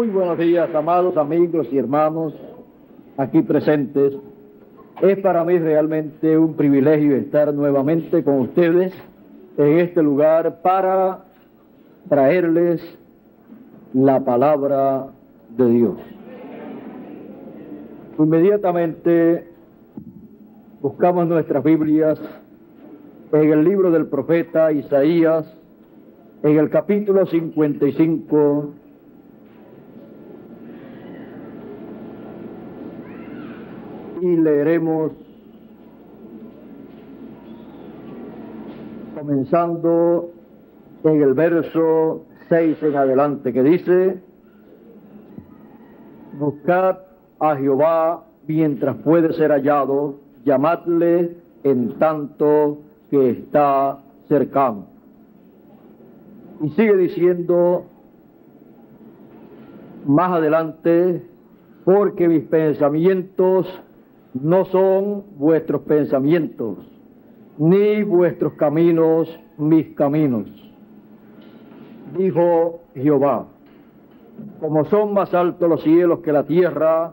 Muy buenos días, amados amigos y hermanos aquí presentes. Es para mí realmente un privilegio estar nuevamente con ustedes en este lugar para traerles la palabra de Dios. Inmediatamente buscamos nuestras Biblias en el libro del profeta Isaías, en el capítulo 55, y leeremos comenzando en el verso 6 en adelante, que dice: Buscad a Jehová mientras puede ser hallado, llamadle en tanto que está cercano. Y sigue diciendo más adelante: porque mis pensamientos no son vuestros pensamientos, ni vuestros caminos mis caminos, dijo Jehová. Como son más altos los cielos que la tierra,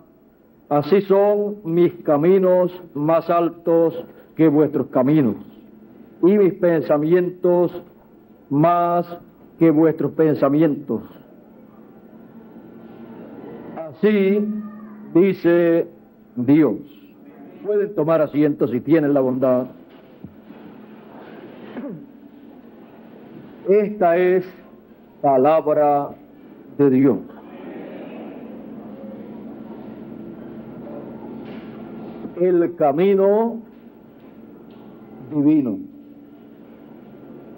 así son mis caminos más altos que vuestros caminos, y mis pensamientos más que vuestros pensamientos. Así dice Dios. Pueden tomar asiento si tienen la bondad. Esta es palabra de Dios. El camino divino.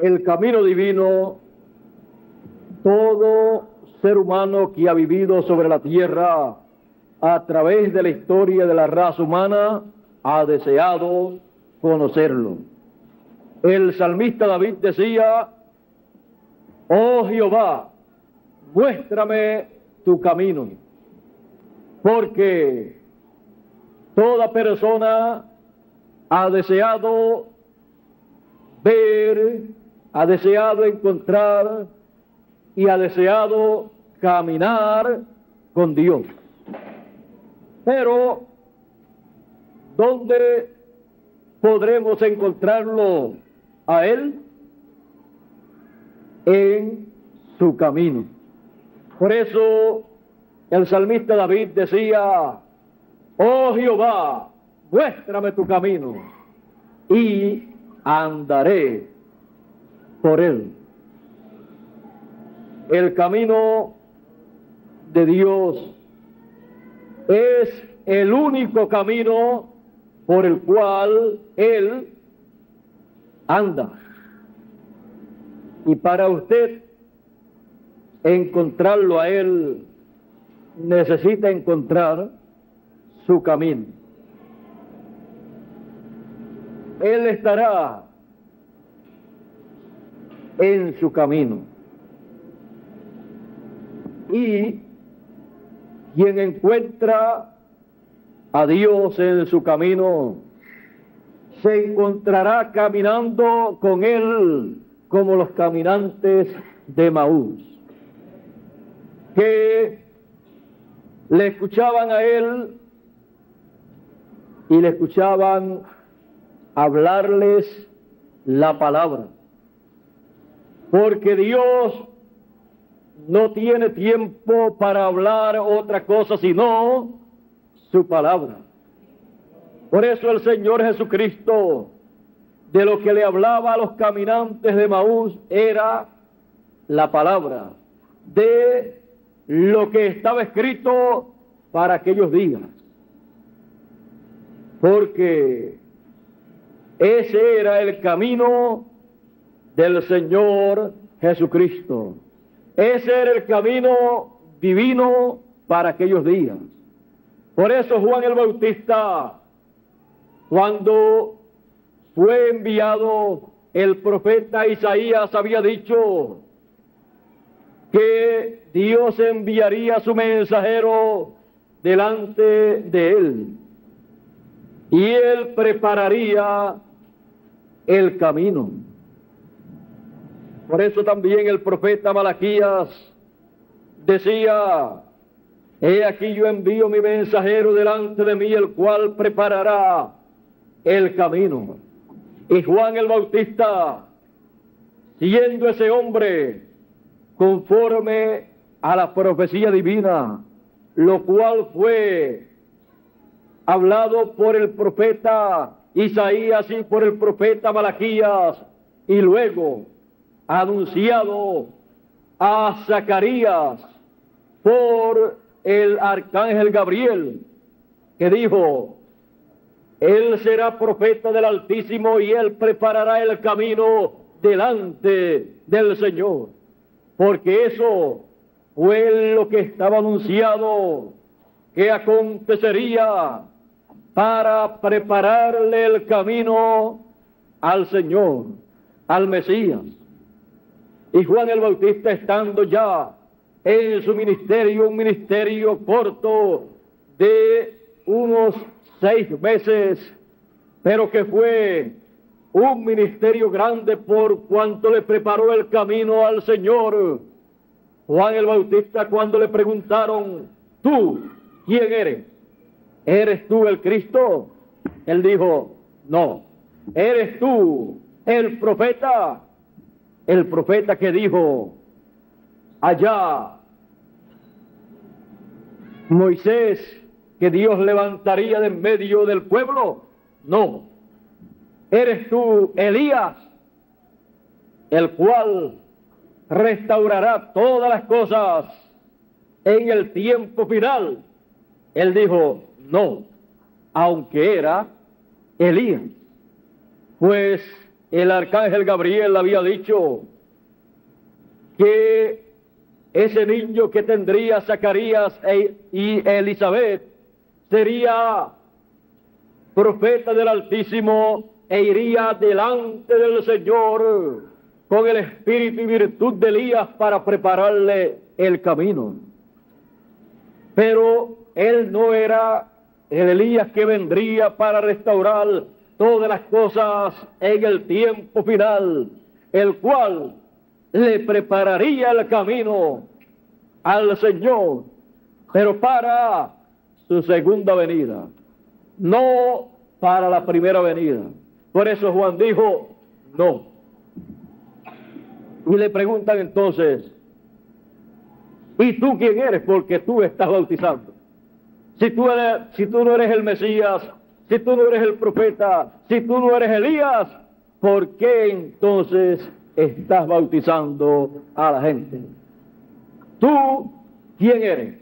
El camino divino, todo ser humano que ha vivido sobre la tierra a través de la historia de la raza humana ha deseado conocerlo. El salmista David decía: oh Jehová, muéstrame tu camino, porque toda persona ha deseado ver, ha deseado encontrar y ha deseado caminar con Dios. Pero, ¿dónde podremos encontrarlo a Él? En su camino. Por eso el salmista David decía: oh Jehová, muéstrame tu camino y andaré por él. El camino de Dios es el único camino por el cual Él anda. Y para usted encontrarlo a Él, necesita encontrar su camino. Él estará en su camino. Y quien encuentra a Dios en su camino, se encontrará caminando con Él como los caminantes de Emaús, que le escuchaban a Él y le escuchaban hablarles la palabra, porque Dios no tiene tiempo para hablar otra cosa sino su palabra. Por eso el Señor Jesucristo, de lo que le hablaba a los caminantes de Emaús, era la palabra, de lo que estaba escrito para aquellos días. Porque ese era el camino del Señor Jesucristo. Ese era el camino divino para aquellos días. Por eso Juan el Bautista, cuando fue enviado el profeta Isaías, había dicho que Dios enviaría a su mensajero delante de él y él prepararía el camino. Por eso también el profeta Malaquías decía: He aquí yo envío mi mensajero delante de mí, el cual preparará el camino. Y Juan el Bautista, siendo ese hombre conforme a la profecía divina, lo cual fue hablado por el profeta Isaías y por el profeta Malaquías, y luego anunciado a Zacarías por el arcángel Gabriel, que dijo: él será profeta del Altísimo y él preparará el camino delante del Señor. Porque eso fue lo que estaba anunciado que acontecería para prepararle el camino al Señor, al Mesías. Y Juan el Bautista, estando ya en su ministerio, un ministerio corto de unos 6 meses, pero que fue un ministerio grande por cuanto le preparó el camino al Señor. Juan el Bautista, cuando le preguntaron: ¿tú quién eres? ¿Eres tú el Cristo? Él dijo: no. ¿Eres tú el profeta? El profeta que dijo allá Moisés que Dios levantaría de en medio del pueblo. No. ¿Eres tú Elías, el cual restaurará todas las cosas en el tiempo final? Él dijo: no, aunque era Elías, pues el arcángel Gabriel había dicho que ese niño que tendría Zacarías y Elizabeth sería profeta del Altísimo e iría delante del Señor con el espíritu y virtud de Elías para prepararle el camino. Pero él no era el Elías que vendría para restaurar todas las cosas en el tiempo final, el cual le prepararía el camino al Señor, pero para su segunda venida, no para la primera venida. Por eso Juan dijo: no. Y le preguntan entonces: ¿y tú quién eres? Porque tú estás bautizando. Si tú no eres el Mesías, si tú no eres el profeta, si tú no eres Elías, ¿por qué entonces estás bautizando a la gente? ¿Tú quién eres?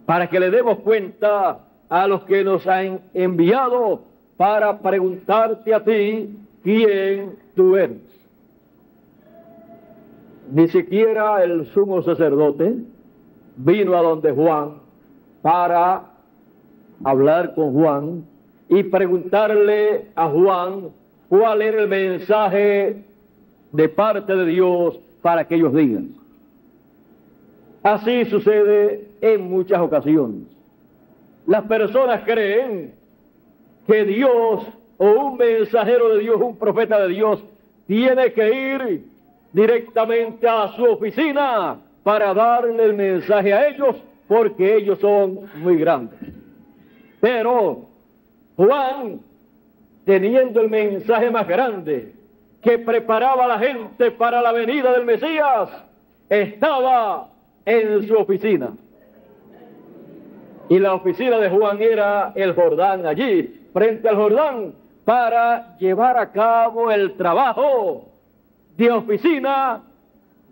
Para que le demos cuenta a los que nos han enviado para preguntarte a ti quién tú eres. Ni siquiera el sumo sacerdote vino a donde Juan para hablar con Juan y preguntarle a Juan cuál era el mensaje de parte de Dios para que ellos digan. Así sucede en muchas ocasiones. Las personas creen que Dios o un mensajero de Dios, un profeta de Dios, tiene que ir directamente a su oficina para darle el mensaje a ellos, porque ellos son muy grandes. Pero Juan, teniendo el mensaje más grande que preparaba a la gente para la venida del Mesías, estaba en su oficina. Y la oficina de Juan era el Jordán, allí, frente al Jordán, para llevar a cabo el trabajo de oficina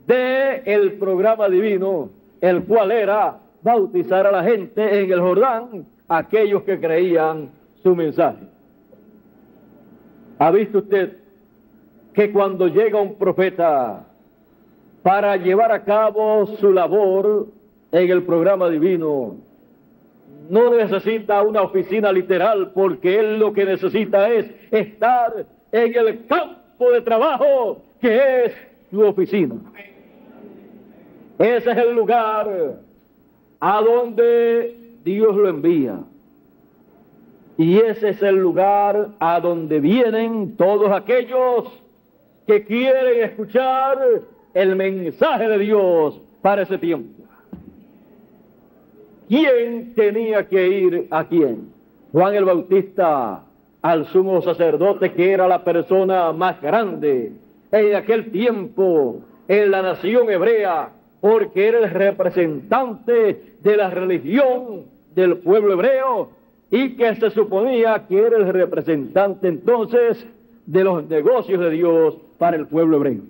del programa divino, el cual era bautizar a la gente en el Jordán, aquellos que creían su mensaje. ¿Ha visto usted que cuando llega un profeta para llevar a cabo su labor en el programa divino, no necesita una oficina literal, porque él lo que necesita es estar en el campo de trabajo que es su oficina? Ese es el lugar a donde Dios lo envía. Y ese es el lugar a donde vienen todos aquellos que quieren escuchar el mensaje de Dios para ese tiempo. ¿quién tenía que ir a quién? Juan el Bautista al sumo sacerdote, que era la persona más grande en aquel tiempo en la nación hebrea, porque era el representante de la religión del pueblo hebreo, y que se suponía que era el representante entonces de los negocios de Dios para el pueblo hebreo.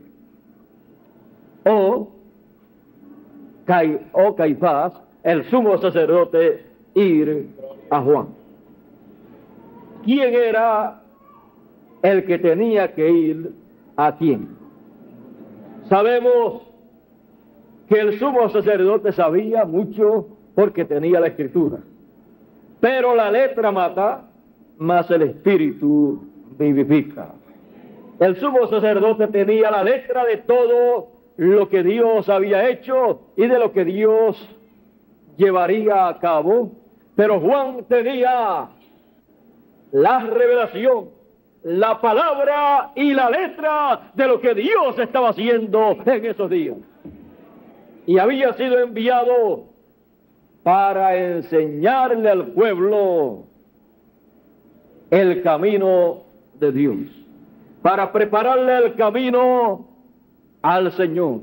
O Caifás, el sumo sacerdote, ir a Juan. ¿Quién era el que tenía que ir a quién? Sabemos que el sumo sacerdote sabía mucho porque tenía la Escritura. Pero la letra mata, mas el Espíritu vivifica. El sumo sacerdote tenía la letra de todo lo que Dios había hecho y de lo que Dios llevaría a cabo. Pero Juan tenía la revelación, la palabra y la letra de lo que Dios estaba haciendo en esos días. Y había sido enviado para enseñarle al pueblo el camino de Dios, para prepararle el camino al Señor.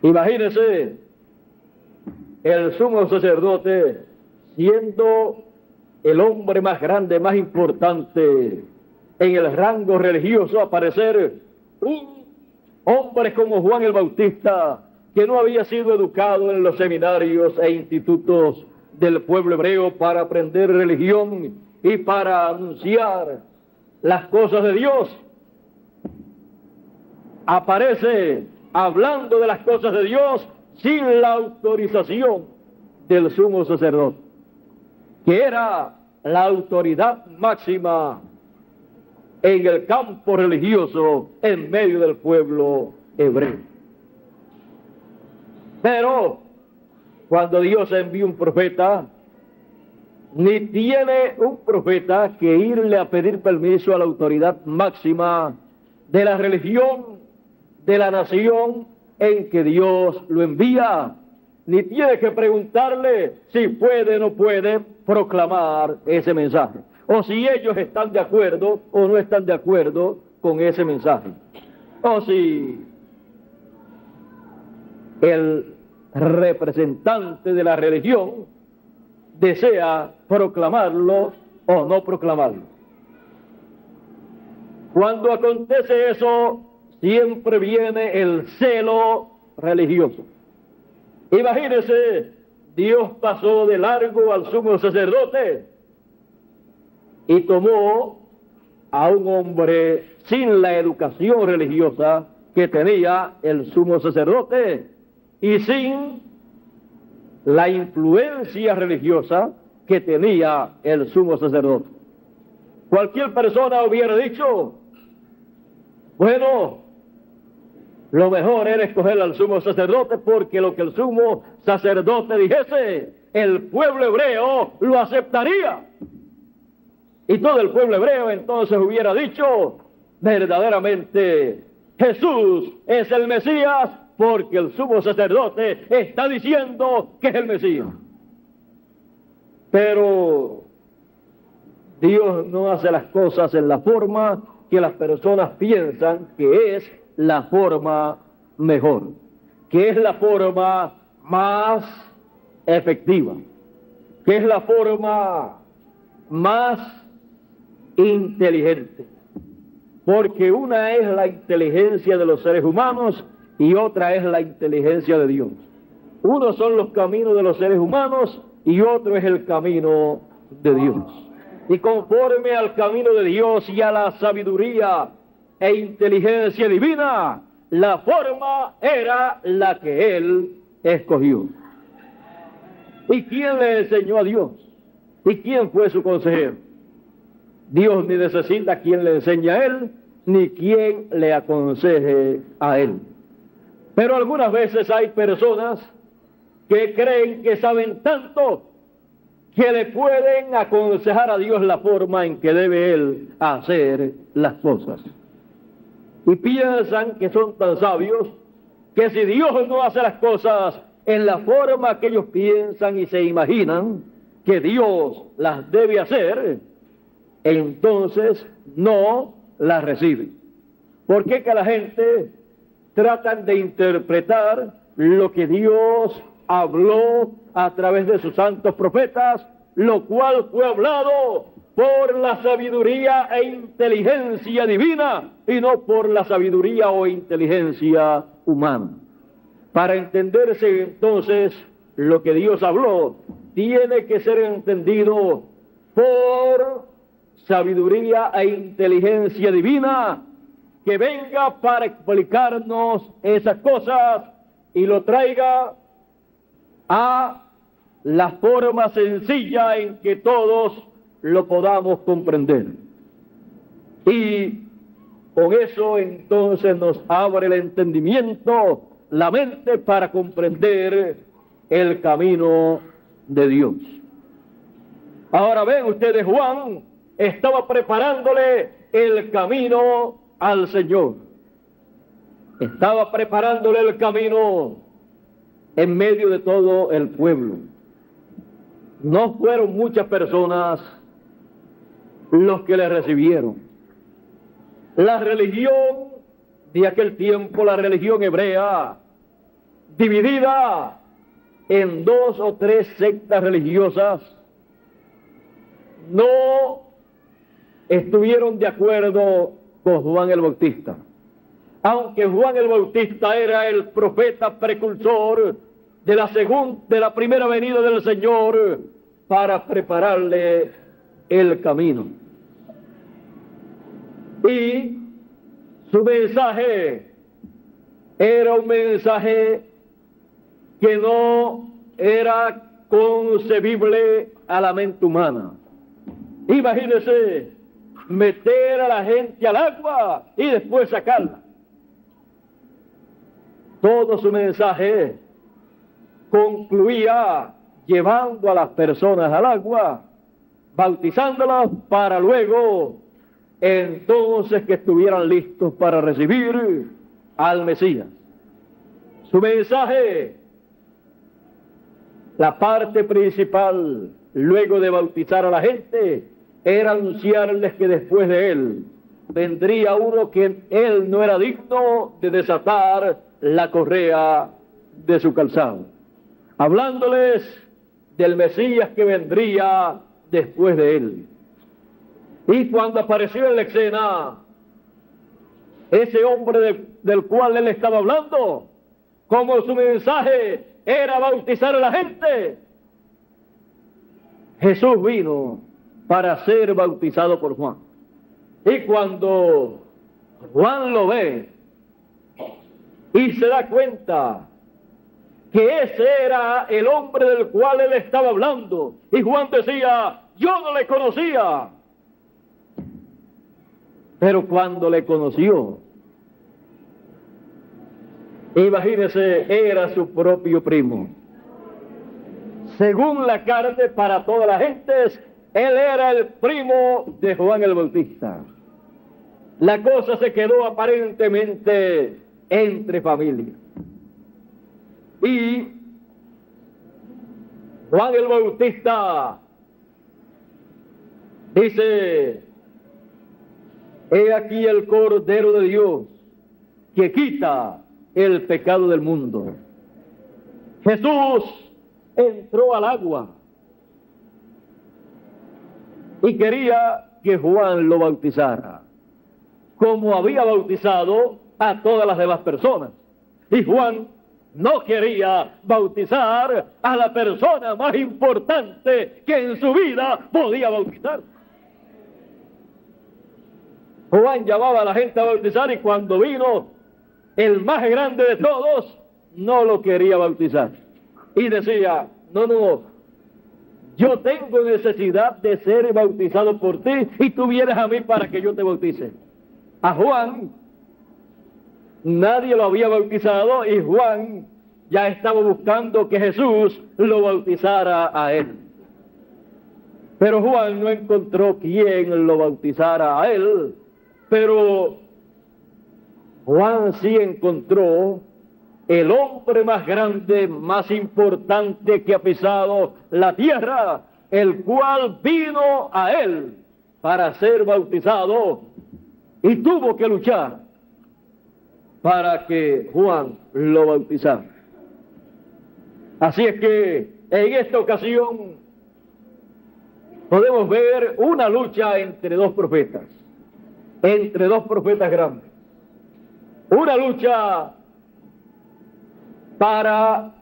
Imagínense, el sumo sacerdote, siendo el hombre más grande, más importante en el rango religioso, aparecer un hombre como Juan el Bautista, que no había sido educado en los seminarios e institutos del pueblo hebreo para aprender religión y para anunciar las cosas de Dios. Aparece hablando de las cosas de Dios sin la autorización del sumo sacerdote, que era la autoridad máxima en el campo religioso en medio del pueblo hebreo. Pero cuando Dios envía un profeta, ni tiene un profeta que irle a pedir permiso a la autoridad máxima de la religión, de la nación en que Dios lo envía, ni tiene que preguntarle si puede o no puede proclamar ese mensaje, o si ellos están de acuerdo o no están de acuerdo con ese mensaje, o si el representante de la religión desea proclamarlo o no proclamarlo. Cuando acontece eso, siempre viene el celo religioso. Imagínense, Dios pasó de largo al sumo sacerdote y tomó a un hombre sin la educación religiosa que tenía el sumo sacerdote y sin la influencia religiosa que tenía el sumo sacerdote. Cualquier persona hubiera dicho, bueno, lo mejor era escoger al sumo sacerdote, porque lo que el sumo sacerdote dijese, el pueblo hebreo lo aceptaría. Y todo el pueblo hebreo entonces hubiera dicho, verdaderamente Jesús es el Mesías, porque el sumo sacerdote está diciendo que es el Mesías. Pero Dios no hace las cosas en la forma que las personas piensan que es la forma mejor, que es la forma más efectiva, que es la forma más inteligente. Porque una es la inteligencia de los seres humanos y otra es la inteligencia de Dios. Uno son los caminos de los seres humanos y otro es el camino de Dios. Y conforme al camino de Dios y a la sabiduría e inteligencia divina, la forma era la que Él escogió. ¿Y quién le enseñó a Dios? ¿Y quién fue su consejero? Dios ni necesita quien le enseñe a Él, ni quien le aconseje a Él. Pero algunas veces hay personas que creen que saben tanto que le pueden aconsejar a Dios la forma en que debe Él hacer las cosas. Y piensan que son tan sabios que si Dios no hace las cosas en la forma que ellos piensan y se imaginan que Dios las debe hacer, entonces no las reciben. ¿Por qué que la gente tratan de interpretar lo que Dios habló a través de sus santos profetas, lo cual fue hablado por la sabiduría e inteligencia divina y no por la sabiduría o inteligencia humana? Para entenderse entonces lo que Dios habló, tiene que ser entendido por sabiduría e inteligencia divina, que venga para explicarnos esas cosas y lo traiga a la forma sencilla en que todos lo podamos comprender. Y con eso entonces nos abre el entendimiento, la mente, para comprender el camino de Dios. Ahora ven ustedes, Juan estaba preparándole el camino al Señor. Estaba preparándole el camino en medio de todo el pueblo. No fueron muchas personas los que le recibieron. La religión de aquel tiempo, la religión hebrea, dividida en 2 o 3 sectas religiosas, no estuvieron de acuerdo con Juan el Bautista. Aunque Juan el Bautista era el profeta precursor de la primera venida del Señor para prepararle el camino. Y su mensaje era un mensaje que no era concebible a la mente humana. Imagínese meter a la gente al agua y después sacarla. Todo su mensaje concluía llevando a las personas al agua, bautizándolas para luego entonces que estuvieran listos para recibir al Mesías. Su mensaje, la parte principal, luego de bautizar a la gente, era anunciarles que después de él vendría uno que él no era digno de desatar la correa de su calzado, hablándoles del Mesías que vendría después de él. Y cuando apareció en la escena ese hombre del cual él estaba hablando, como su mensaje era bautizar a la gente, Jesús vino para ser bautizado por Juan. Y cuando Juan lo ve y se da cuenta que ese era el hombre del cual él estaba hablando, y Juan decía: yo no le conocía. Pero cuando le conoció, imagínese, era su propio primo. Según la carne, para todas las gentes, él era el primo de Juan el Bautista. La cosa se quedó aparentemente entre familia. Y Juan el Bautista dice: he aquí el Cordero de Dios que quita el pecado del mundo. Jesús entró al agua y quería que Juan lo bautizara, como había bautizado a todas las demás personas. Y Juan no quería bautizar a la persona más importante que en su vida podía bautizar. Juan llamaba a la gente a bautizar, y cuando vino el más grande de todos, no lo quería bautizar. Y decía: no, yo tengo necesidad de ser bautizado por ti, y tú vienes a mí para que yo te bautice. A Juan nadie lo había bautizado, y Juan ya estaba buscando que Jesús lo bautizara a él. Pero Juan no encontró quien lo bautizara a él, pero Juan sí encontró el hombre más grande, más importante que ha pisado la tierra, el cual vino a él para ser bautizado y tuvo que luchar para que Juan lo bautizara. Así es que en esta ocasión podemos ver una lucha entre dos profetas grandes, una lucha para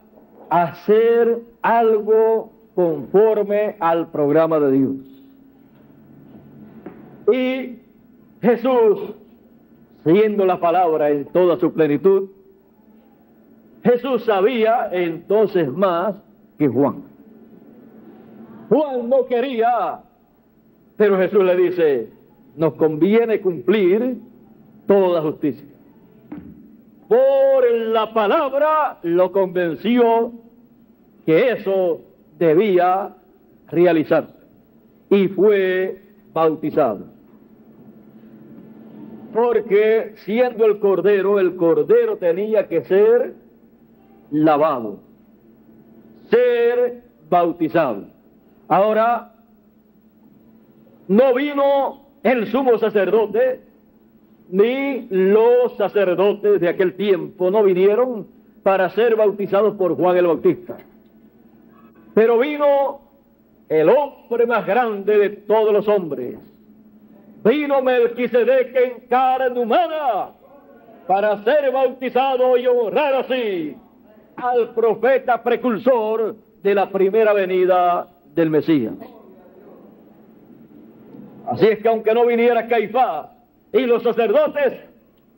hacer algo conforme al programa de Dios. Y Jesús, siendo la palabra en toda su plenitud, Jesús sabía entonces más que Juan. Juan no quería, pero Jesús le dice, nos conviene cumplir toda justicia. Por la palabra lo convenció que eso debía realizarse y fue bautizado. Porque siendo el cordero tenía que ser lavado, ser bautizado. Ahora, no vino el sumo sacerdote, ni los sacerdotes de aquel tiempo no vinieron para ser bautizados por Juan el Bautista. Pero vino el hombre más grande de todos los hombres. Vino Melquisedec en carne humana para ser bautizado y honrar así al profeta precursor de la primera venida del Mesías. Así es que aunque no viniera Caifás y los sacerdotes,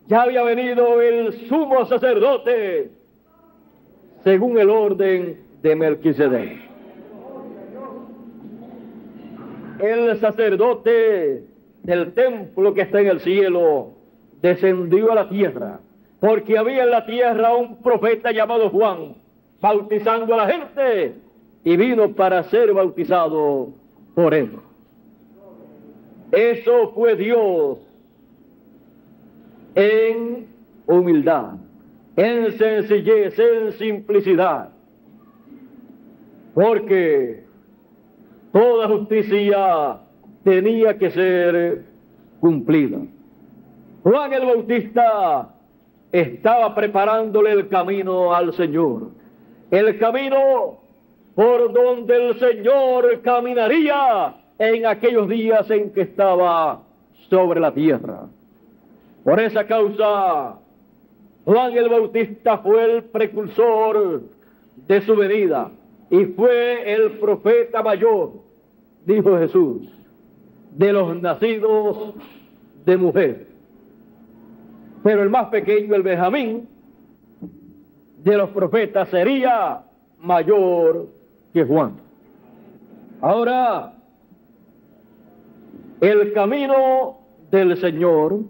ya había venido el sumo sacerdote según el orden de Melquisedec. El sacerdote del templo que está en el cielo descendió a la tierra, porque había en la tierra un profeta llamado Juan, bautizando a la gente, y vino para ser bautizado por él. Eso fue Dios en humildad, en sencillez, en simplicidad, porque toda justicia tenía que ser cumplida. Juan el Bautista estaba preparándole el camino al Señor, el camino por donde el Señor caminaría en aquellos días en que estaba sobre la tierra. Por esa causa, Juan el Bautista fue el precursor de su venida y fue el profeta mayor, dijo Jesús, de los nacidos de mujer. Pero el más pequeño, el Benjamín, de los profetas sería mayor que Juan. Ahora, el camino del Señor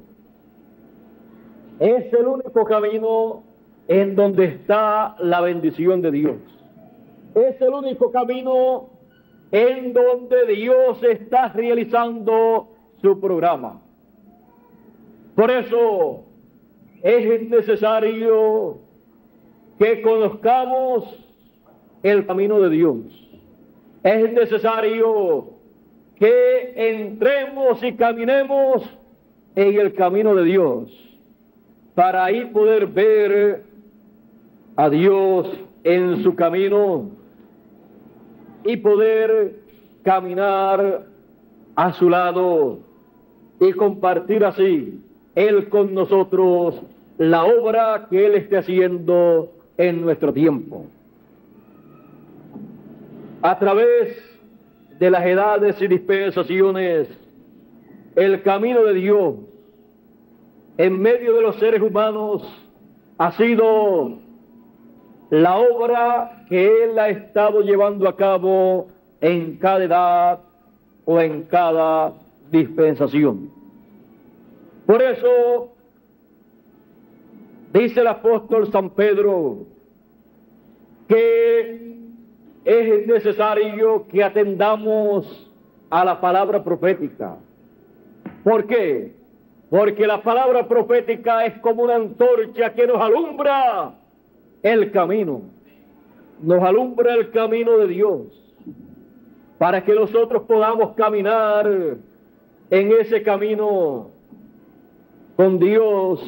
es el único camino en donde está la bendición de Dios. Es el único camino en donde Dios está realizando su programa. Por eso es necesario que conozcamos el camino de Dios. Es necesario que entremos y caminemos en el camino de Dios, para ahí poder ver a Dios en su camino y poder caminar a su lado y compartir así Él con nosotros la obra que Él esté haciendo en nuestro tiempo. A través de las edades y dispensaciones, el camino de Dios en medio de los seres humanos ha sido la obra que Él ha estado llevando a cabo en cada edad o en cada dispensación. Por eso dice el apóstol San Pedro que es necesario que atendamos a la palabra profética. ¿Por qué? Porque la palabra profética es como una antorcha que nos alumbra el camino, nos alumbra el camino de Dios, para que nosotros podamos caminar en ese camino con Dios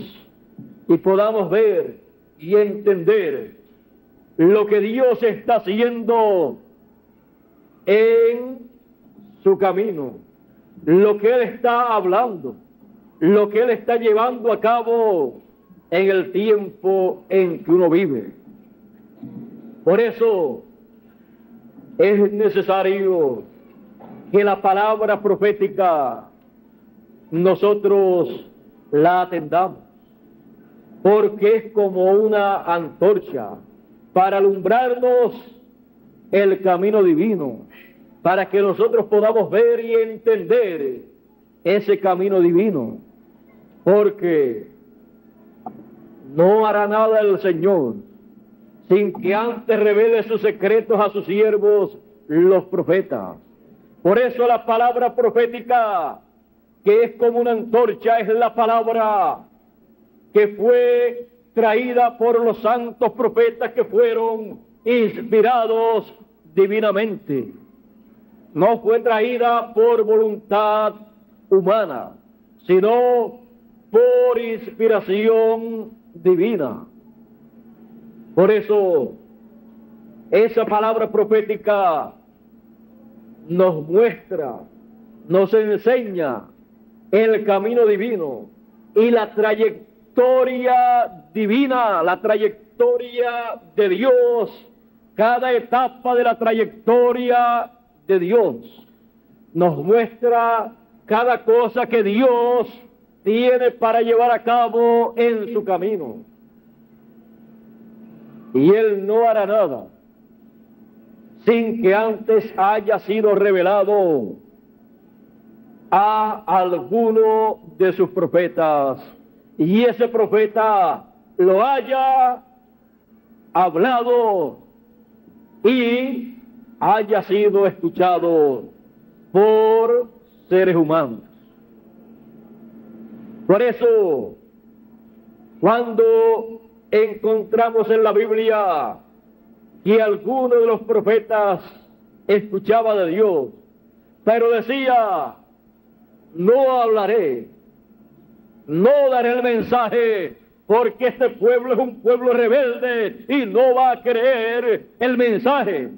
y podamos ver y entender lo que Dios está haciendo en su camino, lo que Él está hablando, lo que Él está llevando a cabo en el tiempo en que uno vive. Por eso es necesario que la palabra profética nosotros la atendamos, porque es como una antorcha para alumbrarnos el camino divino, para que nosotros podamos ver y entender ese camino divino, porque no hará nada el Señor sin que antes revele sus secretos a sus siervos, los profetas. Por eso la palabra profética, que es como una antorcha, es la palabra que fue traída por los santos profetas que fueron inspirados divinamente. No fue traída por voluntad humana, sino por inspiración divina. Por eso, esa palabra profética nos muestra, nos enseña el camino divino y la trayectoria divina, la trayectoria de Dios, cada etapa de la trayectoria de Dios. Nos muestra cada cosa que Dios tiene para llevar a cabo en su camino. Y Él no hará nada sin que antes haya sido revelado a alguno de sus profetas, y ese profeta lo haya hablado y haya sido escuchado por seres humanos. Por eso, cuando encontramos en la Biblia que alguno de los profetas escuchaba de Dios, pero decía: no hablaré, no daré el mensaje, porque este pueblo es un pueblo rebelde y no va a creer el mensaje.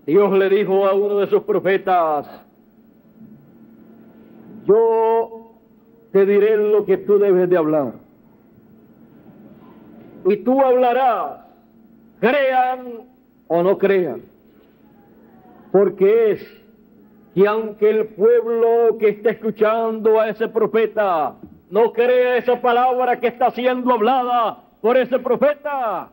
Dios le dijo a uno de sus profetas: yo te diré lo que tú debes de hablar, y tú hablarás, crean o no crean, porque es que aunque el pueblo que está escuchando a ese profeta no crea esa palabra que está siendo hablada por ese profeta,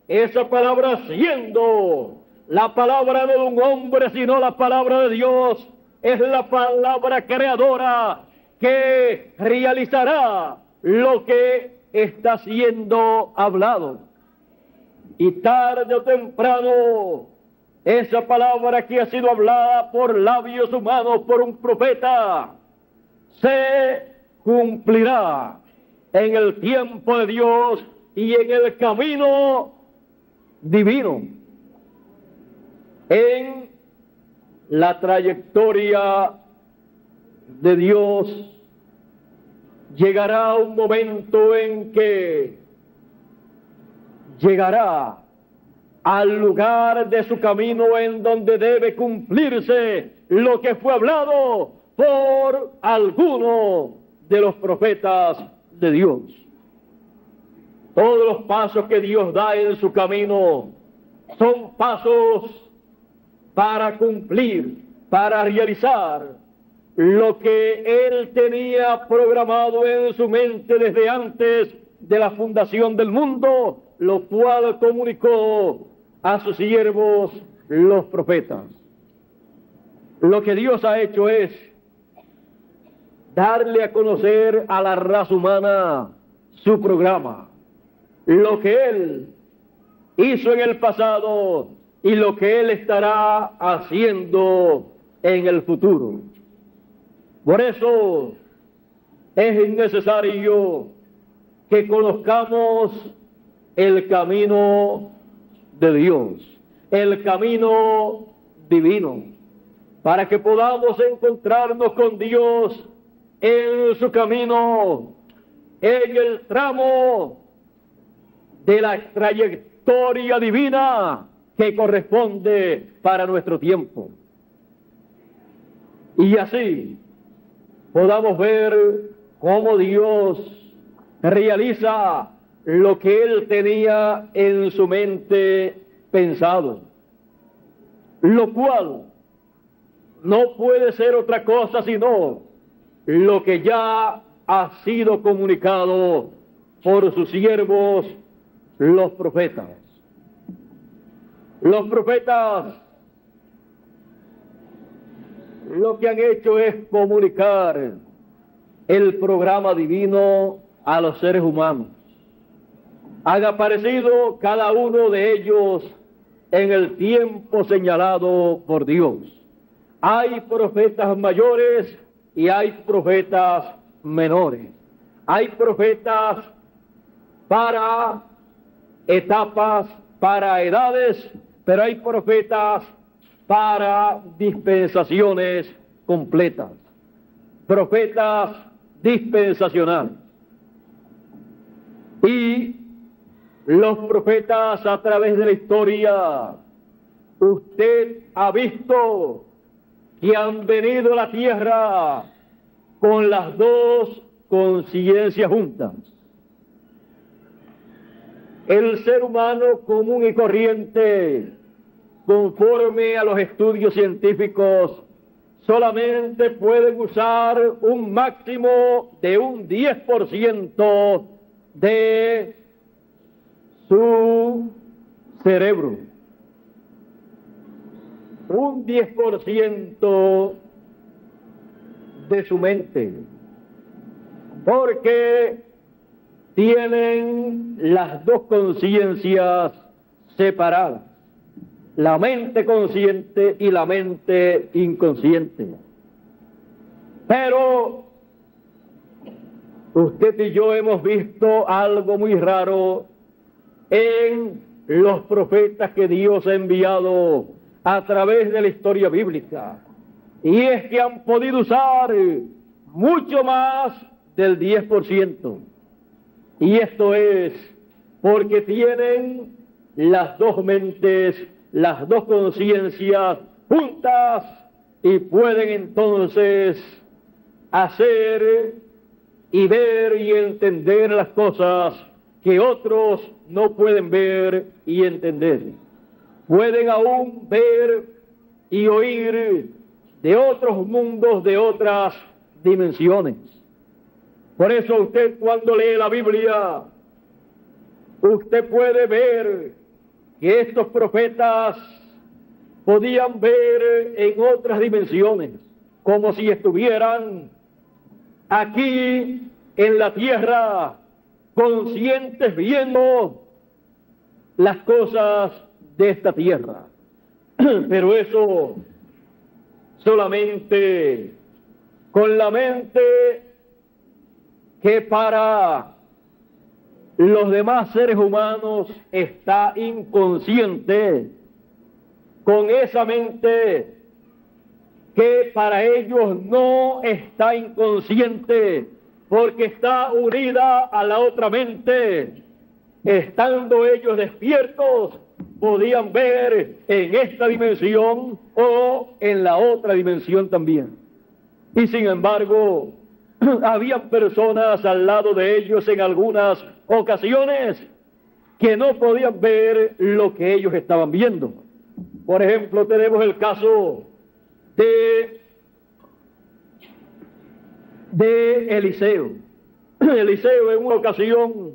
esa palabra siendo la palabra de un hombre, sino la palabra de Dios, es la palabra creadora que realizará lo que está siendo hablado. Y tarde o temprano, esa palabra que ha sido hablada por labios humanos, por un profeta, se cumplirá en el tiempo de Dios y en el camino divino, en la trayectoria de Dios. Llegará un momento en que llegará al lugar de su camino en donde debe cumplirse lo que fue hablado por alguno de los profetas de Dios. Todos los pasos que Dios da en su camino son pasos para cumplir, para realizar lo que Él tenía programado en su mente desde antes de la fundación del mundo, lo cual comunicó a sus siervos los profetas. Lo que Dios ha hecho es darle a conocer a la raza humana su programa, lo que Él hizo en el pasado y lo que Él estará haciendo en el futuro. Por eso es necesario que conozcamos el camino de Dios, el camino divino, para que podamos encontrarnos con Dios en su camino, en el tramo de la trayectoria divina que corresponde para nuestro tiempo. Y así podamos ver cómo Dios realiza lo que Él tenía en su mente pensado, lo cual no puede ser otra cosa sino lo que ya ha sido comunicado por sus siervos, los profetas. Los profetas lo que han hecho es comunicar el programa divino a los seres humanos. Han aparecido cada uno de ellos en el tiempo señalado por Dios. Hay profetas mayores y hay profetas menores. Hay profetas para etapas, para edades, pero hay profetas para dispensaciones completas. Profetas dispensacionales. Y los profetas a través de la historia, usted ha visto que han venido a la tierra con las dos conciencias juntas. El ser humano común y corriente, conforme a los estudios científicos, solamente pueden usar un máximo de un 10% de su cerebro. Un 10% de su mente. Porque tienen las dos conciencias separadas. La mente consciente y la mente inconsciente. Pero usted y yo hemos visto algo muy raro en los profetas que Dios ha enviado a través de la historia bíblica. Y es que han podido usar mucho más del 10%. Y esto es porque tienen las dos mentes, las dos conciencias juntas y pueden entonces hacer y ver y entender las cosas que otros no pueden ver y entender. Pueden aún ver y oír de otros mundos, de otras dimensiones. Por eso usted cuando lee la Biblia, usted puede ver que estos profetas podían ver en otras dimensiones, como si estuvieran aquí en la tierra, conscientes viendo las cosas de esta tierra. Pero eso solamente con la mente que para los demás seres humanos está inconsciente, con esa mente que para ellos no está inconsciente, porque está unida a la otra mente. Estando ellos despiertos, podían ver en esta dimensión o en la otra dimensión también. Y sin embargo, había personas al lado de ellos en algunas ocasiones que no podían ver lo que ellos estaban viendo. Por ejemplo, tenemos el caso de Eliseo. Eliseo en una ocasión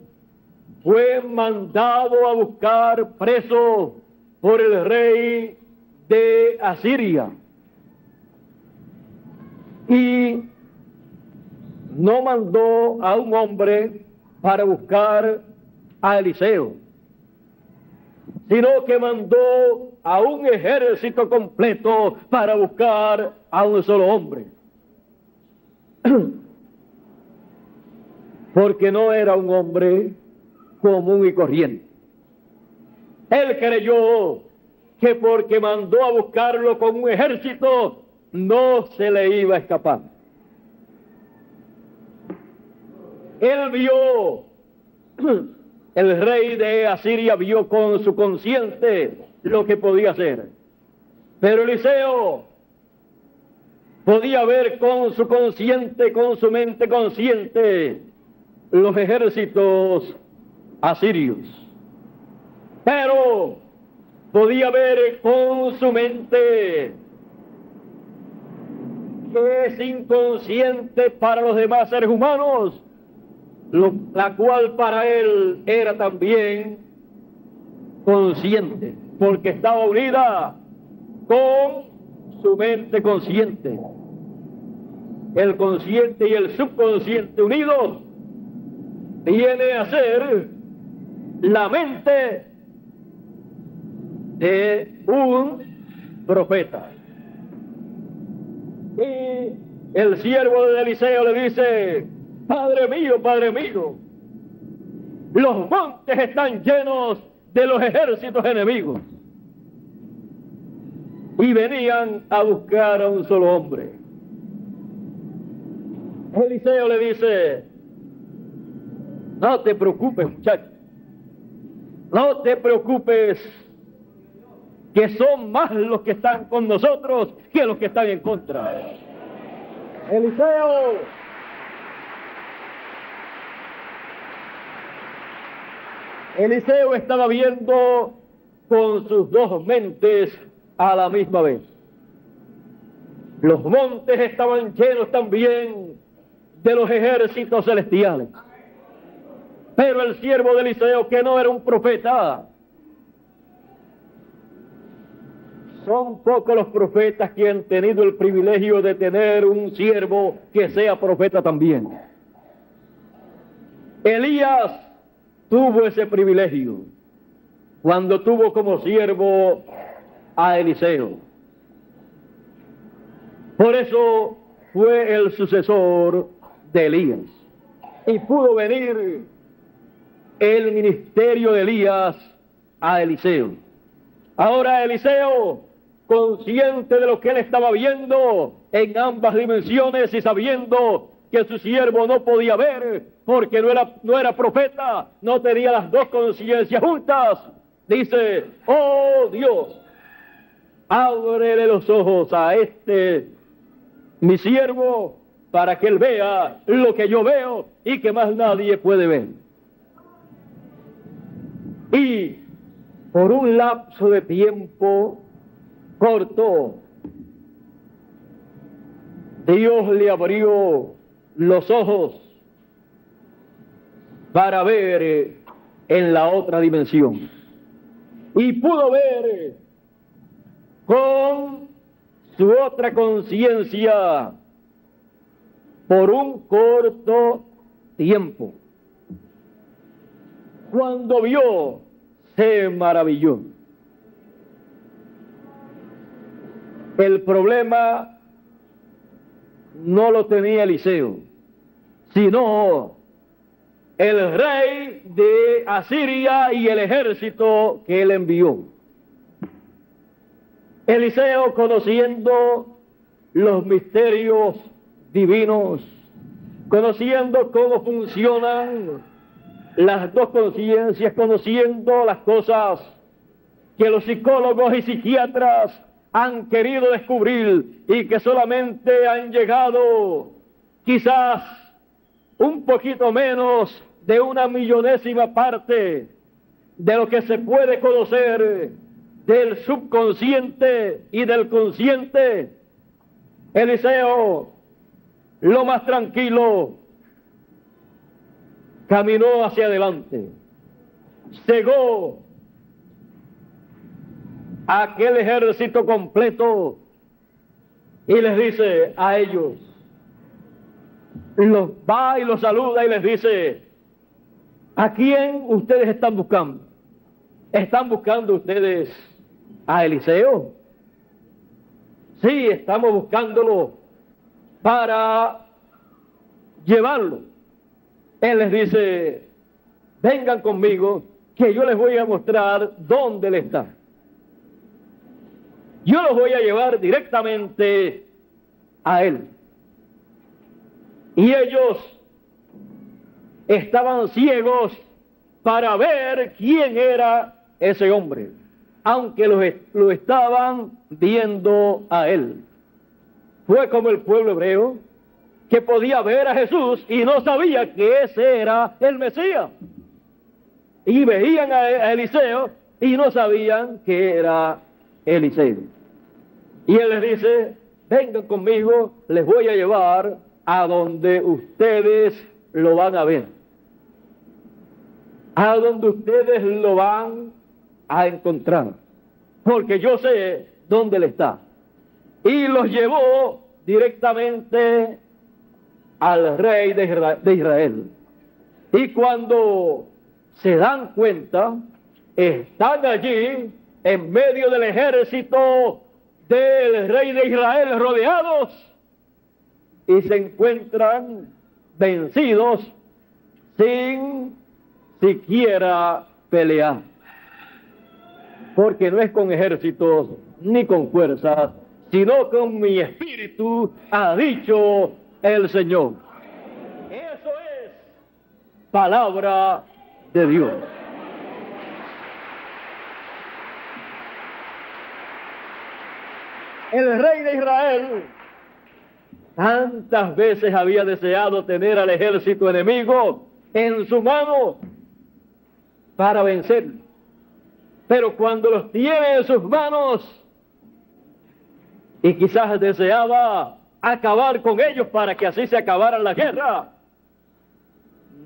fue mandado a buscar preso por el rey de Asiria. Y no mandó a un hombre para buscar a Eliseo, sino que mandó a un ejército completo para buscar a un solo hombre. Porque no era un hombre común y corriente. Él creyó que porque mandó a buscarlo con un ejército, no se le iba a escapar. Él vio, el rey de Asiria vio con su consciente lo que podía hacer. Pero Eliseo podía ver con su consciente, con su mente consciente, los ejércitos asirios. Pero podía ver con su mente que es inconsciente para los demás seres humanos, la cual para él era también consciente, porque estaba unida con su mente consciente. El consciente y el subconsciente unidos viene a ser la mente de un profeta. Y el siervo de Eliseo le dice: Padre mío, los montes están llenos de los ejércitos enemigos. Y venían a buscar a un solo hombre. Eliseo le dice: no te preocupes, muchacho, no te preocupes, que son más los que están con nosotros que los que están en contra. Eliseo estaba viendo con sus dos mentes a la misma vez. Los montes estaban llenos también de los ejércitos celestiales. Pero el siervo de Eliseo, que no era un profeta, son pocos los profetas que han tenido el privilegio de tener un siervo que sea profeta también. Elías tuvo ese privilegio cuando tuvo como siervo a Eliseo. Por eso fue el sucesor de Elías. Y pudo venir el ministerio de Elías a Eliseo. Ahora Eliseo, consciente de lo que él estaba viendo en ambas dimensiones y sabiendo que su siervo no podía ver porque no era profeta, no tenía las dos conciencias juntas, dice: oh Dios, ábrele los ojos a mi siervo, para que él vea lo que yo veo y que más nadie puede ver. Y por un lapso de tiempo corto, Dios le abrió los ojos para ver en la otra dimensión. Y pudo ver con su otra conciencia por un corto tiempo. Cuando vio, se maravilló. El problema no lo tenía Eliseo, sino el rey de Asiria y el ejército que él envió. Eliseo, conociendo los misterios divinos, conociendo cómo funcionan las dos conciencias, conociendo las cosas que los psicólogos y psiquiatras han querido descubrir y que solamente han llegado quizás un poquito menos de una millonésima parte de lo que se puede conocer del subconsciente y del consciente. Eliseo, lo más tranquilo, caminó hacia adelante, cegó aquel ejército completo y les dice a ellos, los va y los saluda y les dice: ¿a quién ustedes están buscando? ¿Están buscando ustedes a Eliseo? Sí, estamos buscándolo para llevarlo. Él les dice: vengan conmigo que yo les voy a mostrar dónde Él está. Yo los voy a llevar directamente a Él. Y ellos estaban ciegos para ver quién era ese hombre, aunque lo estaban viendo a Él. Fue como el pueblo hebreo, que podía ver a Jesús y no sabía que ese era el Mesías. Y veían a Eliseo y no sabían que era Eliseo. Y él les dice: vengan conmigo, les voy a llevar a donde ustedes lo van a ver, a donde ustedes lo van a encontrar, porque yo sé dónde Él está. Y los llevó directamente al rey de Israel. Y cuando se dan cuenta, están allí en medio del ejército del rey de Israel, rodeados, y se encuentran vencidos sin siquiera pelear, porque no es con ejércitos ni con fuerzas, sino con mi espíritu, ha dicho el Señor. Eso es palabra de Dios. El rey de Israel tantas veces había deseado tener al ejército enemigo en su mano para vencer, pero cuando los tiene en sus manos, y quizás deseaba acabar con ellos para que así se acabara la guerra,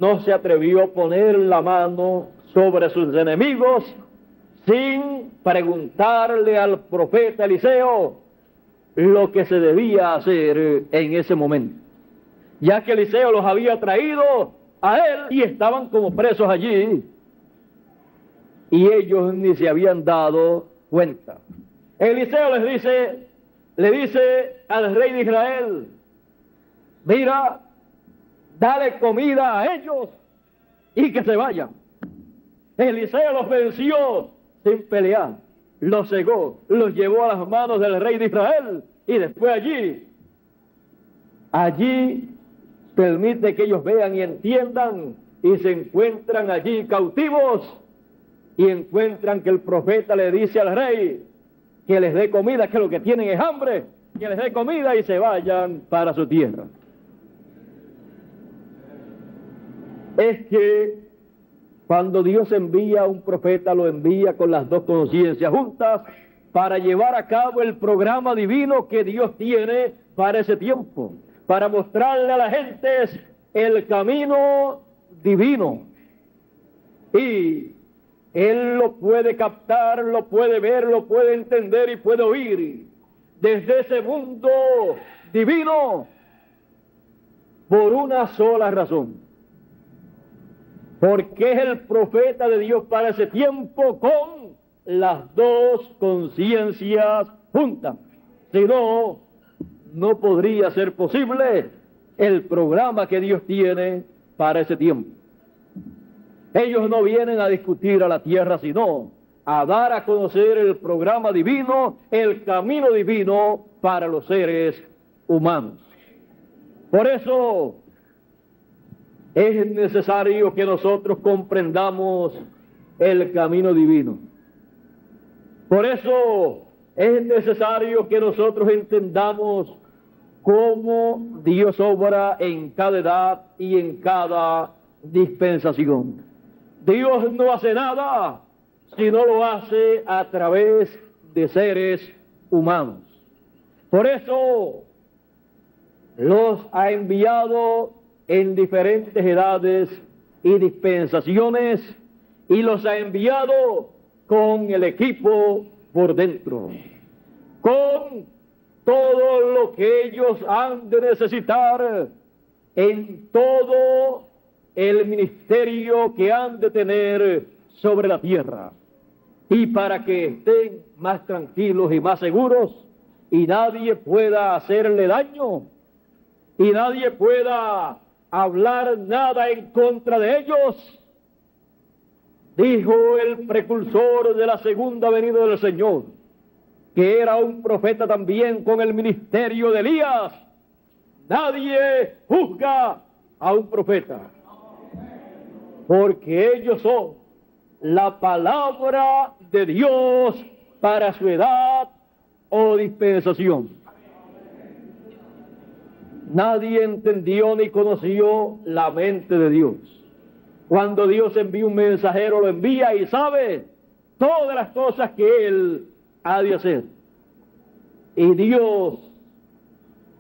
no se atrevió a poner la mano sobre sus enemigos sin preguntarle al profeta Eliseo lo que se debía hacer en ese momento, ya que Eliseo los había traído a él y estaban como presos allí, y ellos ni se habían dado cuenta. Eliseo le dice al rey de Israel: mira, dale comida a ellos y que se vayan. Eliseo los venció sin pelear, los cegó, los llevó a las manos del rey de Israel, y después allí permite que ellos vean y entiendan, y se encuentran allí cautivos, y encuentran que el profeta le dice al rey que les dé comida, que lo que tienen es hambre, que les dé comida y se vayan para su tierra. Es que cuando Dios envía a un profeta, lo envía con las dos conciencias juntas para llevar a cabo el programa divino que Dios tiene para ese tiempo, para mostrarle a la gente el camino divino. Y él lo puede captar, lo puede ver, lo puede entender y puede oír desde ese mundo divino por una sola razón: porque es el profeta de Dios para ese tiempo con las dos conciencias juntas. Si no, no podría ser posible el programa que Dios tiene para ese tiempo. Ellos no vienen a discutir a la tierra, sino a dar a conocer el programa divino, el camino divino para los seres humanos. Por eso es necesario que nosotros comprendamos el camino divino. Por eso es necesario que nosotros entendamos cómo Dios obra en cada edad y en cada dispensación. Dios no hace nada si no lo hace a través de seres humanos. Por eso los ha enviado en diferentes edades y dispensaciones, y los ha enviado con el equipo por dentro, con todo lo que ellos han de necesitar en todo el ministerio que han de tener sobre la tierra, y para que estén más tranquilos y más seguros, y nadie pueda hacerle daño, y nadie pueda hablar nada en contra de ellos. dijo el precursor de la segunda venida del Señor, que era un profeta también con el ministerio de Elías: nadie juzga a un profeta, porque ellos son la palabra de Dios para su edad o dispensación. Nadie entendió ni conoció la mente de Dios. Cuando Dios envía un mensajero, lo envía y sabe todas las cosas que Él ha de hacer. Y Dios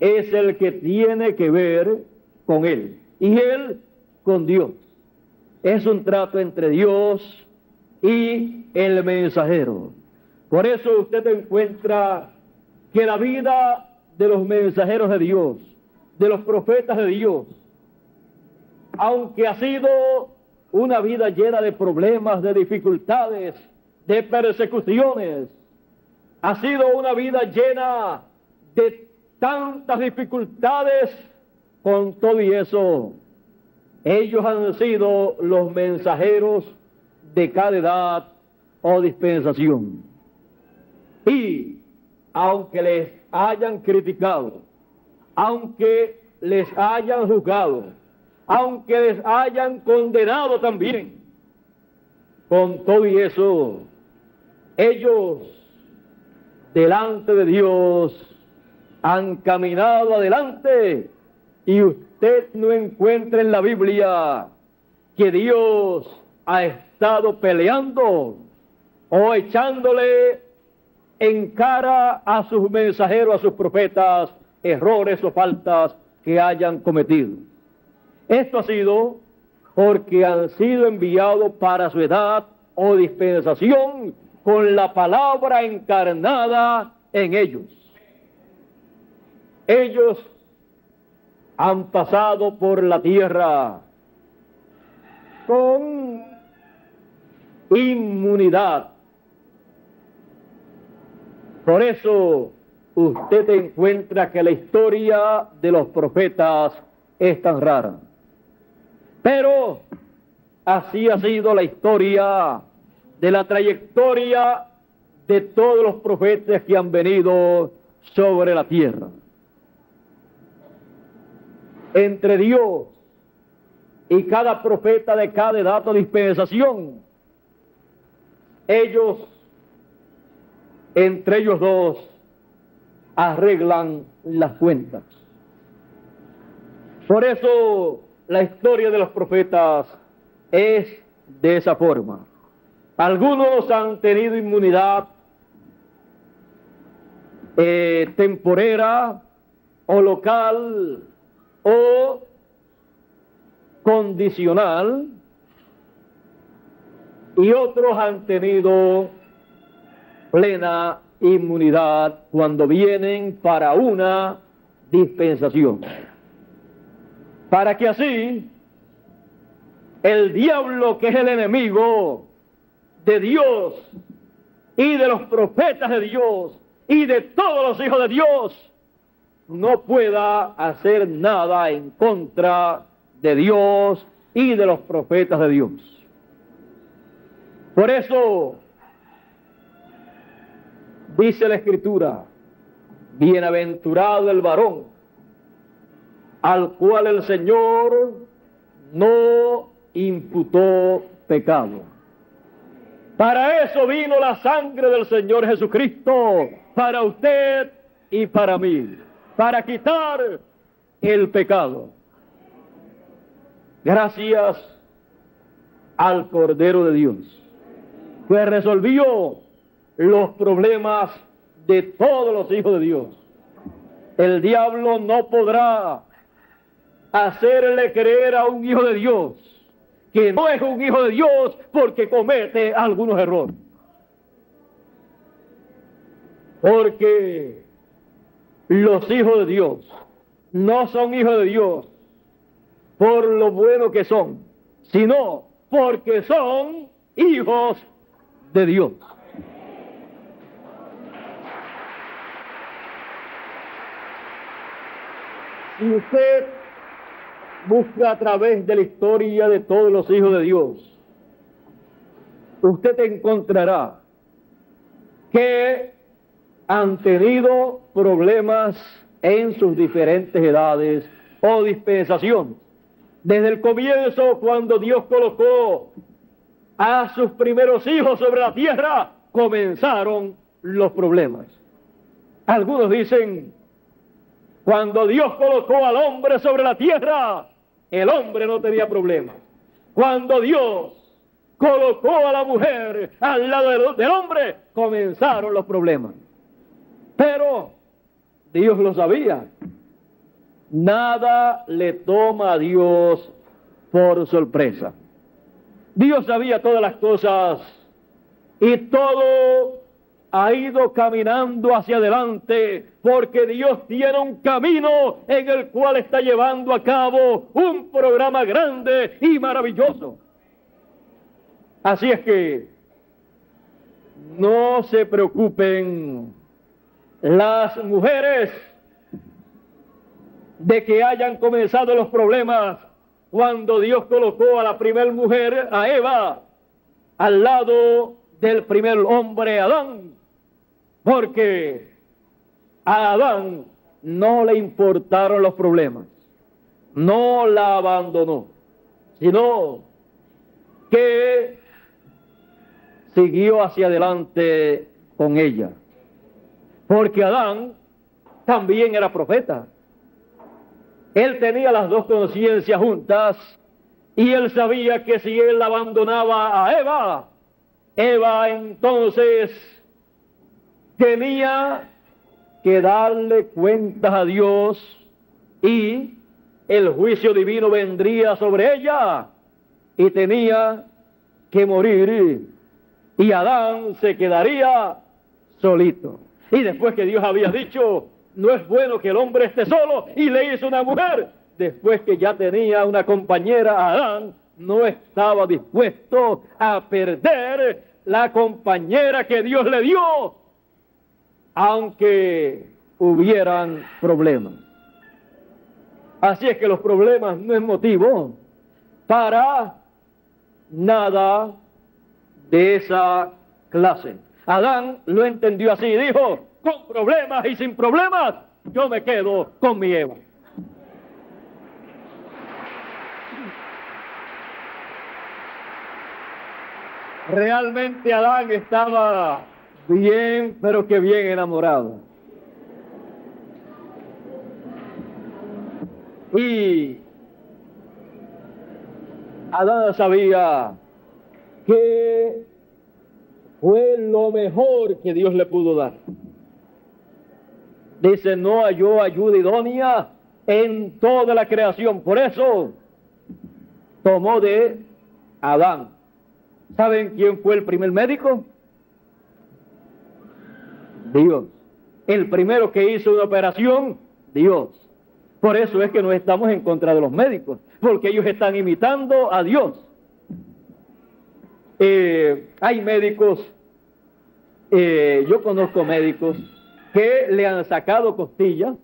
es el que tiene que ver con Él, y Él con Dios. Es un trato entre Dios y el mensajero. Por eso usted encuentra que la vida de los mensajeros de Dios, de los profetas de Dios, aunque ha sido una vida llena de problemas, de dificultades, de persecuciones, ha sido una vida llena de tantas dificultades, con todo y eso, ellos han sido los mensajeros de cada edad o dispensación. Y aunque les hayan criticado, aunque les hayan juzgado, aunque les hayan condenado también, con todo y eso, ellos delante de Dios han caminado adelante, y usted no encuentra en la Biblia que Dios ha estado peleando o echándole en cara a sus mensajeros, a sus profetas, errores o faltas que hayan cometido. Esto ha sido porque han sido enviados para su edad o dispensación con la palabra encarnada en ellos. Ellos han pasado por la tierra con inmunidad. Por eso usted encuentra que la historia de los profetas es tan rara. Pero así ha sido la historia de la trayectoria de todos los profetas que han venido sobre la tierra. Entre Dios y cada profeta de cada edad o dispensación, ellos, entre ellos dos, arreglan las cuentas. Por eso la historia de los profetas es de esa forma. Algunos han tenido inmunidad temporera o local o condicional, y otros han tenido plena inmunidad cuando vienen para una dispensación. Para que así el diablo, que es el enemigo de Dios y de los profetas de Dios y de todos los hijos de Dios, no pueda hacer nada en contra de Dios y de los profetas de Dios. Por eso dice la Escritura: bienaventurado el varón al cual el Señor no imputó pecado. Para eso vino la sangre del Señor Jesucristo, para usted y para mí, para quitar el pecado. Gracias al Cordero de Dios, que resolvió los problemas de todos los hijos de Dios. El diablo no podrá hacerle creer a un hijo de Dios que no es un hijo de Dios porque comete algunos errores. Porque los hijos de Dios no son hijos de Dios por lo bueno que son, sino porque son hijos de Dios. Si usted busca a través de la historia de todos los hijos de Dios, usted encontrará que han tenido problemas en sus diferentes edades o dispensaciones. Desde el comienzo, cuando Dios colocó a sus primeros hijos sobre la tierra, comenzaron los problemas. Algunos dicen, cuando Dios colocó al hombre sobre la tierra, el hombre no tenía problemas. Cuando Dios colocó a la mujer al lado del hombre, comenzaron los problemas. Pero Dios lo sabía. Nada le toma a Dios por sorpresa. Dios sabía todas las cosas y todo ha ido caminando hacia adelante porque Dios tiene un camino en el cual está llevando a cabo un programa grande y maravilloso. Así es que no se preocupen las mujeres de que hayan comenzado los problemas cuando Dios colocó a la primer mujer, a Eva, al lado del primer hombre, Adán, porque a Adán no le importaron los problemas, no la abandonó, sino que siguió hacia adelante con ella, porque Adán también era profeta. Él tenía las dos conciencias juntas y él sabía que si él abandonaba a Eva, Eva entonces tenía que darle cuentas a Dios y el juicio divino vendría sobre ella y tenía que morir y Adán se quedaría solito. Y después que Dios había dicho, no es bueno que el hombre esté solo, y le hizo una mujer, después que ya tenía una compañera, Adán no estaba dispuesto a perder la compañera que Dios le dio, aunque hubieran problemas. Así es que los problemas no es motivo para nada de esa clase. Adán lo entendió así y dijo, con problemas y sin problemas, yo me quedo con mi Eva. Realmente Adán estaba bien, pero que bien enamorado. Y Adán sabía que fue lo mejor que Dios le pudo dar. Dice, no halló ayuda idónea en toda la creación. Por eso tomó de Adán. ¿Saben quién fue el primer médico? Dios. El primero que hizo una operación, Dios. Por eso es que no estamos en contra de los médicos, porque ellos están imitando a Dios. Hay médicos, yo conozco médicos que le han sacado costillas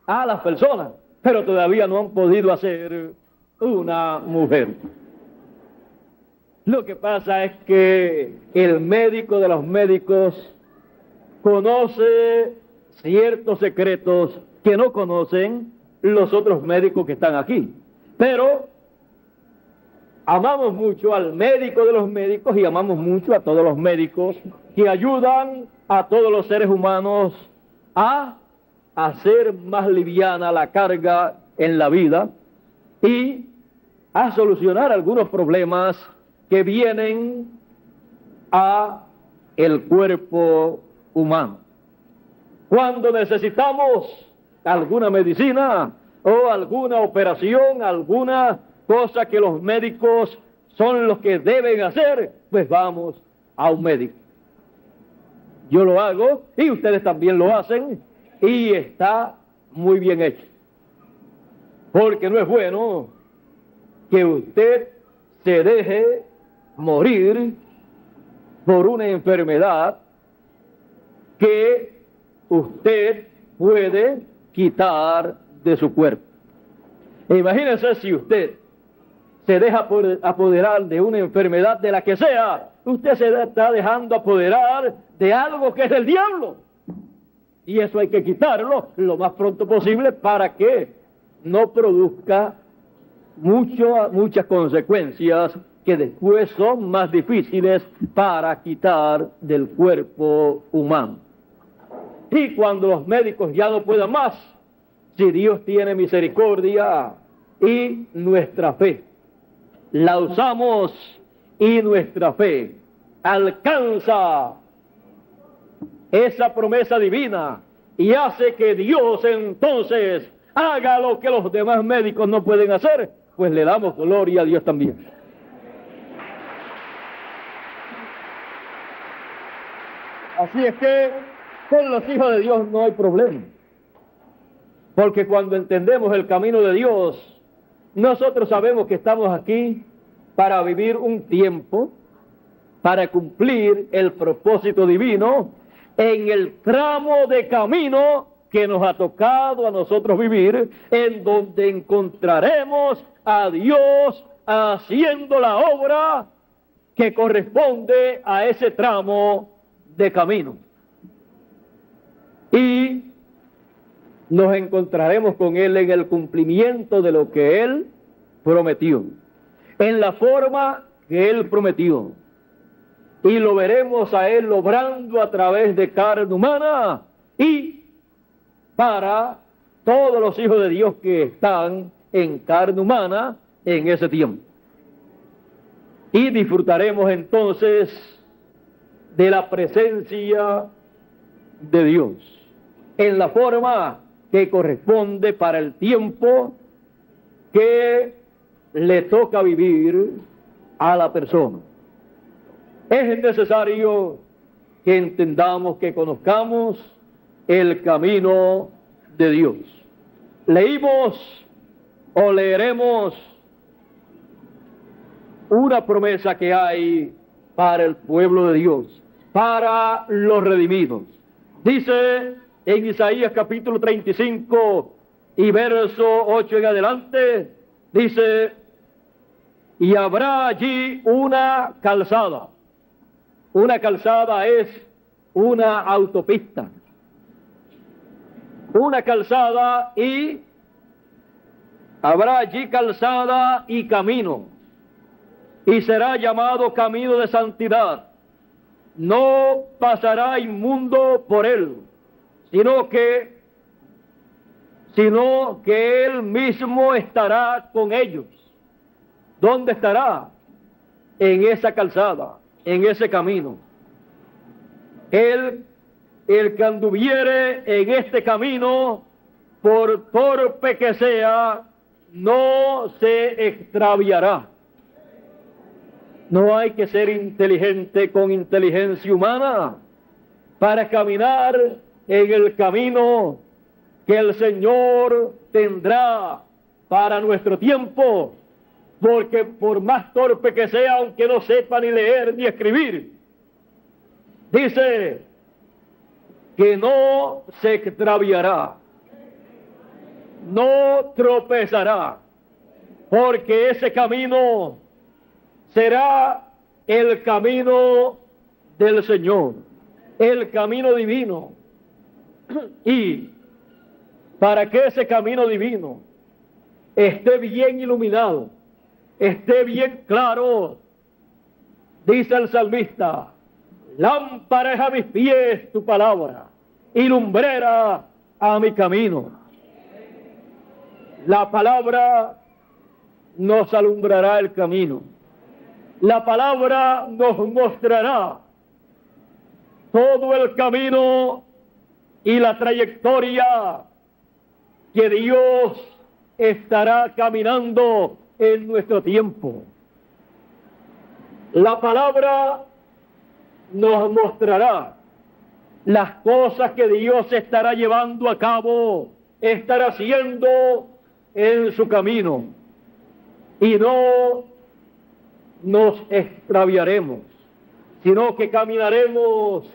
a las personas, pero todavía no han podido hacer una mujer. Lo que pasa es que el médico de los médicos conoce ciertos secretos que no conocen los otros médicos que están aquí. Pero amamos mucho al médico de los médicos y amamos mucho a todos los médicos que ayudan a todos los seres humanos a hacer más liviana la carga en la vida y a solucionar algunos problemas que vienen a el cuerpo humano. Cuando necesitamos alguna medicina o alguna operación, alguna cosa que los médicos son los que deben hacer, pues vamos a un médico. Yo lo hago y ustedes también lo hacen y está muy bien hecho. Porque no es bueno que usted se deje morir por una enfermedad que usted puede quitar de su cuerpo. Imagínense si usted se deja apoderar de una enfermedad de la que sea usted se está dejando apoderar de algo que es del diablo. Y eso hay que quitarlo lo más pronto posible para que no produzca muchas consecuencias que después son más difíciles para quitar del cuerpo humano. Y cuando los médicos ya no puedan más, si Dios tiene misericordia y nuestra fe la usamos y nuestra fe alcanza esa promesa divina y hace que Dios entonces haga lo que los demás médicos no pueden hacer, pues le damos gloria a Dios también. Así es que con los hijos de Dios no hay problema, porque cuando entendemos el camino de Dios, nosotros sabemos que estamos aquí para vivir un tiempo, para cumplir el propósito divino en el tramo de camino que nos ha tocado a nosotros vivir, en donde encontraremos a Dios haciendo la obra que corresponde a ese tramo de camino. Y nos encontraremos con Él en el cumplimiento de lo que Él prometió, en la forma que Él prometió. Y lo veremos a Él obrando a través de carne humana y para todos los hijos de Dios que están en carne humana en ese tiempo. Y disfrutaremos entonces de la presencia de Dios en la forma que corresponde para el tiempo que le toca vivir a la persona. Es necesario que entendamos, que conozcamos el camino de Dios. Leímos o leeremos una promesa que hay para el pueblo de Dios, para los redimidos. Dice en Isaías capítulo 35 y verso 8 en adelante, dice: y habrá allí una calzada. Una calzada es una autopista. Una calzada, y habrá allí calzada y camino, y será llamado camino de santidad. No pasará inmundo por él, sino que él mismo estará con ellos. ¿Dónde estará? En esa calzada, en ese camino. El que anduviere en este camino, por torpe que sea, no se extraviará. No hay que ser inteligente con inteligencia humana para caminar en el camino que el Señor tendrá para nuestro tiempo, porque por más torpe que sea, aunque no sepa ni leer ni escribir, dice que no se extraviará, no tropezará, porque ese camino será el camino del Señor, el camino divino. Y para que ese camino divino esté bien iluminado, esté bien claro, dice el salmista: lámpara es a mis pies tu palabra y lumbrera a mi camino. La palabra nos alumbrará el camino. La palabra nos mostrará todo el camino y la trayectoria que Dios estará caminando en nuestro tiempo. La palabra nos mostrará las cosas que Dios estará llevando a cabo, estará haciendo en su camino, y no nos extraviaremos, sino que caminaremos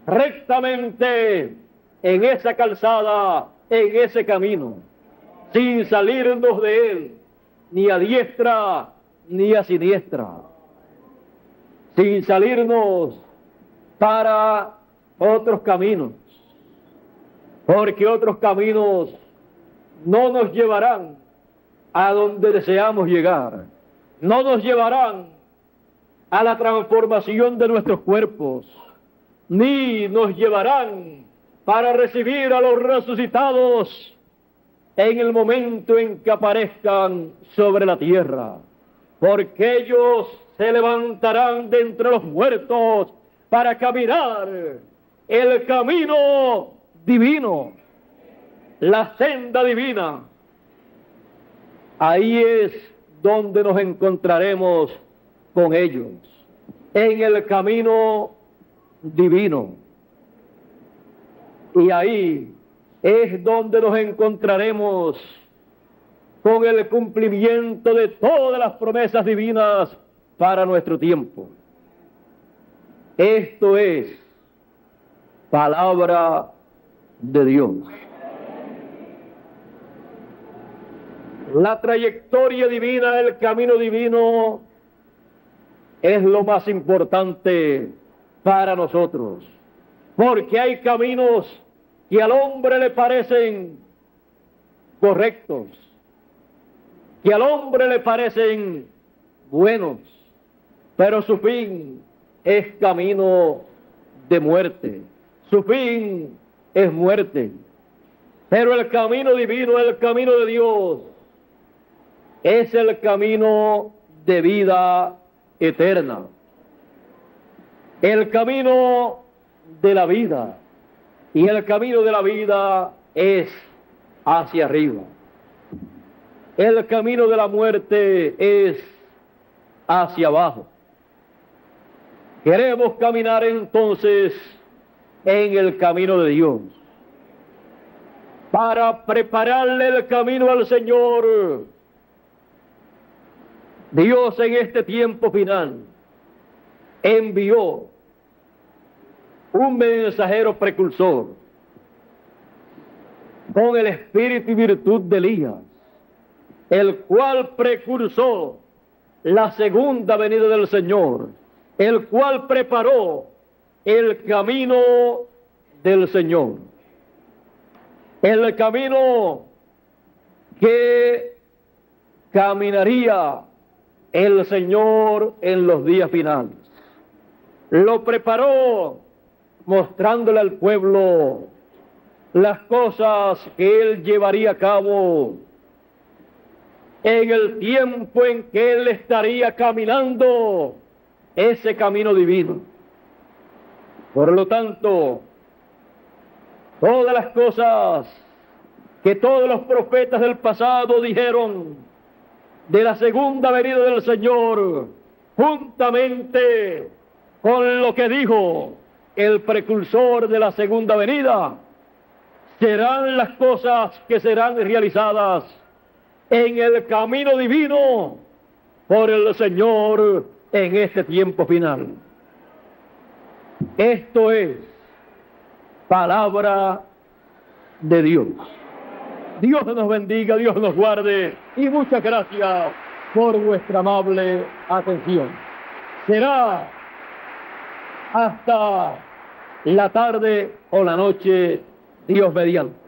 rectamente en esa calzada, en ese camino, sin salirnos de él, ni a diestra ni a siniestra, sin salirnos para otros caminos, porque otros caminos no nos llevarán a donde deseamos llegar, no nos llevarán a la transformación de nuestros cuerpos, ni nos llevarán para recibir a los resucitados en el momento en que aparezcan sobre la tierra, porque ellos se levantarán de entre los muertos para caminar el camino divino, la senda divina. Ahí es donde nos encontraremos con ellos, en el camino divino. Y ahí es donde nos encontraremos con el cumplimiento de todas las promesas divinas para nuestro tiempo. Esto es palabra de Dios. La trayectoria divina, el camino divino, es lo más importante para nosotros, porque hay caminos que al hombre le parecen correctos, que al hombre le parecen buenos, pero su fin es camino de muerte, su fin es muerte. Pero el camino divino, el camino de Dios, es el camino de vida eterna, el camino de la vida, y el camino de la vida es hacia arriba. El camino de la muerte es hacia abajo. Queremos caminar entonces en el camino de Dios, para prepararle el camino al Señor. Dios en este tiempo final envió un mensajero precursor con el espíritu y virtud de Elías, el cual precursó la segunda venida del Señor, el cual preparó el camino del Señor, el camino que caminaría el Señor en los días finales. Lo preparó mostrándole al pueblo las cosas que Él llevaría a cabo en el tiempo en que Él estaría caminando ese camino divino. Por lo tanto, todas las cosas que todos los profetas del pasado dijeron de la segunda venida del Señor, juntamente con lo que dijo el precursor de la segunda venida, serán las cosas que serán realizadas en el camino divino por el Señor en este tiempo final. Esto es palabra de Dios. Dios nos bendiga, Dios nos guarde, y muchas gracias por vuestra amable atención. Será hasta la tarde o la noche, Dios mediante.